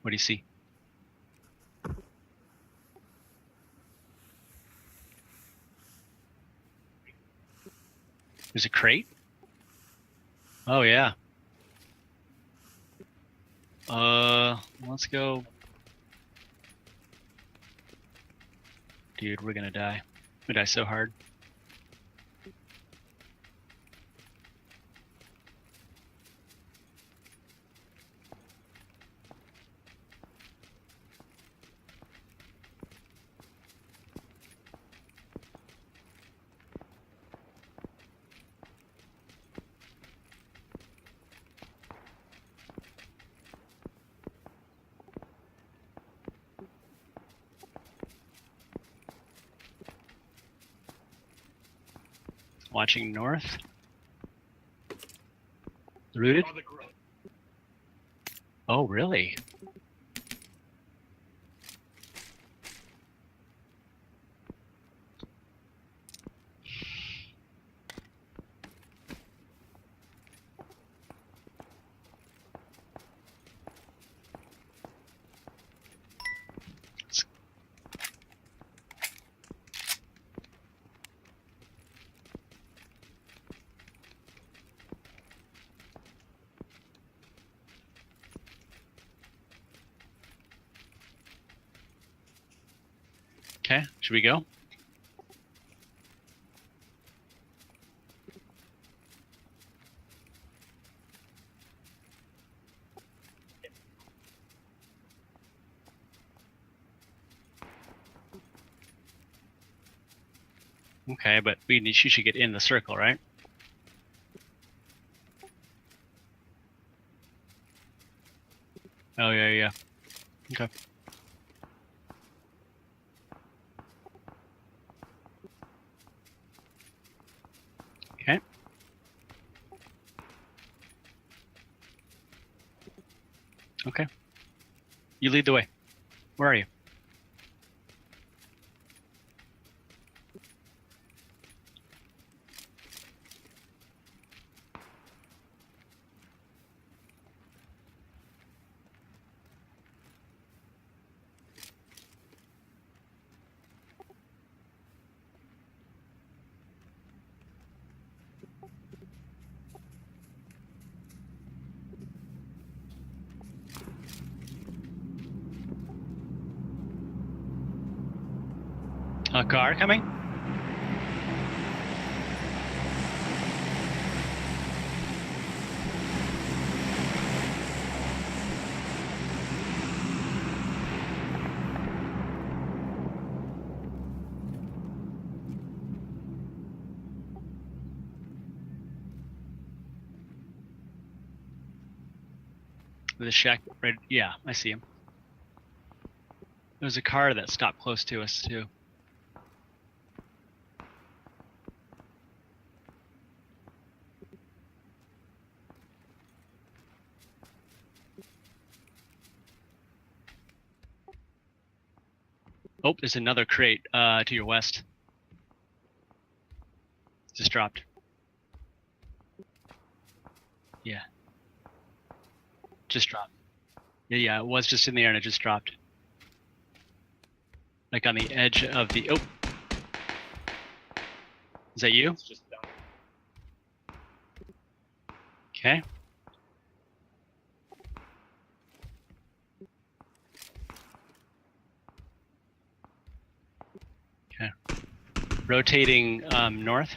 What do you see? There's a crate? Oh, yeah. Let's go. Dude, we're gonna die. We die so hard. Watching north. Rooted? Oh, really? Okay, should we go? Okay, but you should get in the circle, right? Oh, yeah, yeah. Okay. Okay. Okay. You lead the way. Where are you? A car coming? The shack, right? Yeah, I see him. There's a car that stopped close to us, too. Oh, there's another crate to your west. Just dropped. Yeah. Just dropped. Yeah, it was just in the air and it just dropped. Like on the edge of the... Oh! Is that you? Okay. Okay. Rotating north.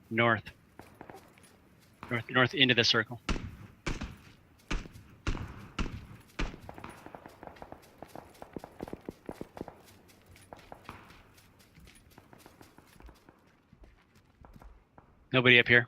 North. North into the circle. Nobody up here.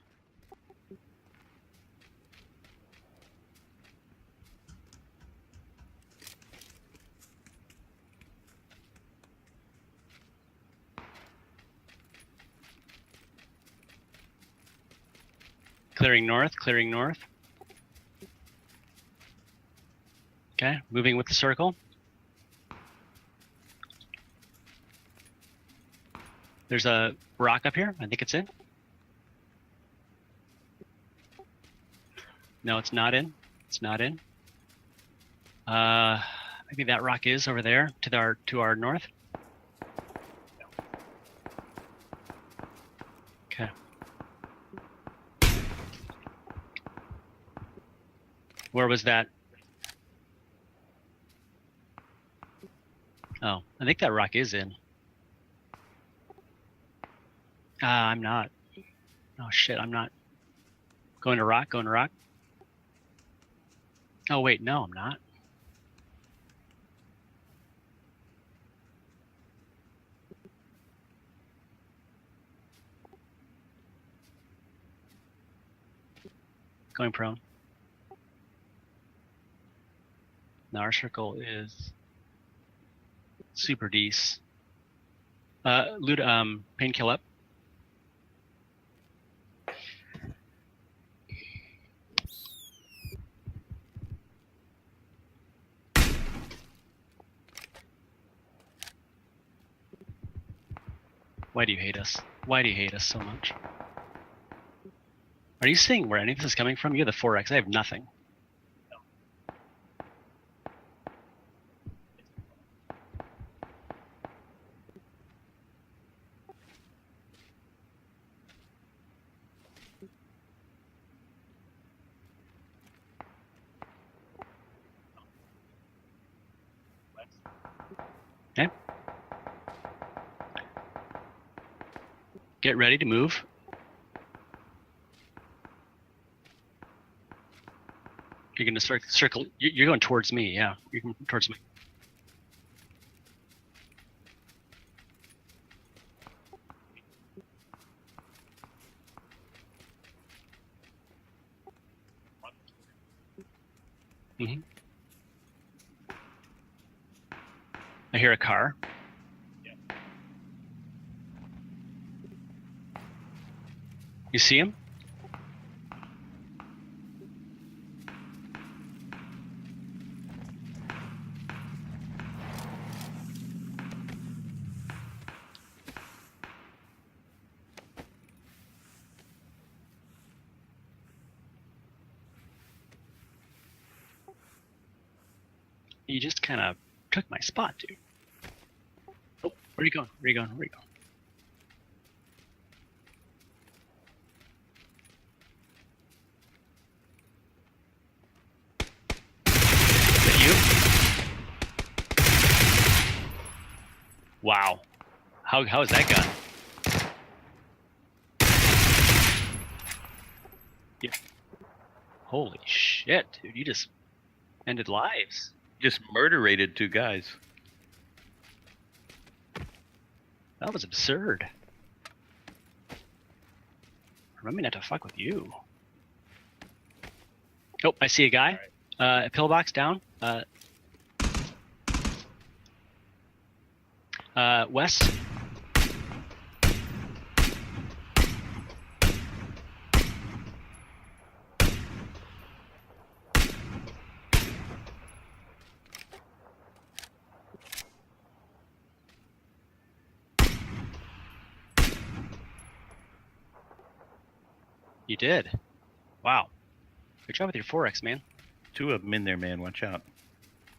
Clearing north, clearing north. Okay, moving with the circle. There's a rock up here. I think it's in. No, it's not in. It's not in. Maybe that rock is over there to our north. Okay. Where was that? Oh, I think that rock is in. I'm not. Oh shit, I'm not. Going to rock, going to rock. Oh wait, no, I'm not. Going prone. Now our circle is super decent. Loot, painkiller up. Why do you hate us? Why do you hate us so much? Are you seeing where any of this is coming from? You have the 4X. I have nothing. Okay. Get ready to move. You're going to circle. You're going towards me. Yeah, you're going towards me. Mm-hmm. I hear a car. You see him? You just kind of took my spot, dude. Oh, where are you going? Where are you going? Where are you going? Is that you? Wow. How is that gun? Yeah. Holy shit, dude! You just ended lives. Just murderated 2 guys. That was absurd. Remind me not to fuck with you. Oh, I see a guy. Right. A pillbox down. West. You did. Wow. Good job with your 4X, man. 2 of them in there, man. Watch out.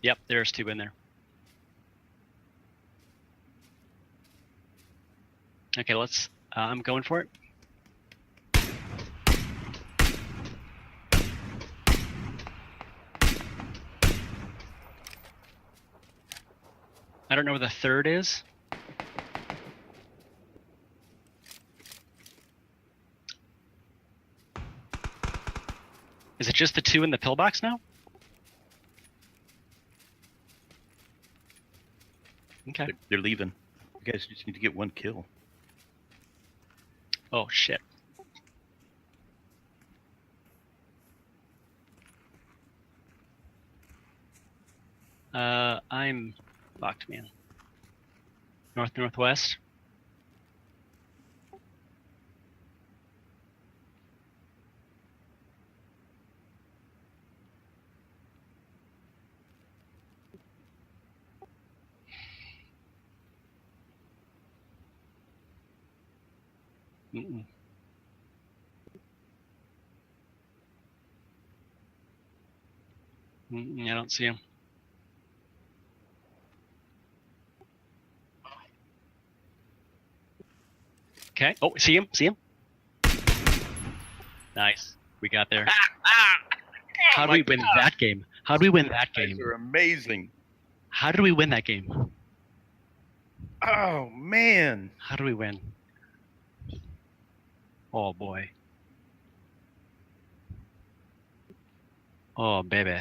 Yep, there's 2 in there. Okay, let's. I'm going for it. I don't know where the 3rd is. Is it just the 2 in the pillbox now? Okay. They're leaving. You guys just need to get 1 kill. Oh, shit. I'm fucked, man. Northwest. Mm-mm. I don't see him. Okay. Oh, see him? See him? Nice. We got there. How do we win that game? How do we win that You game? guys are amazing. How did we win that game? Oh man. How do we win? Oh boy. Oh baby.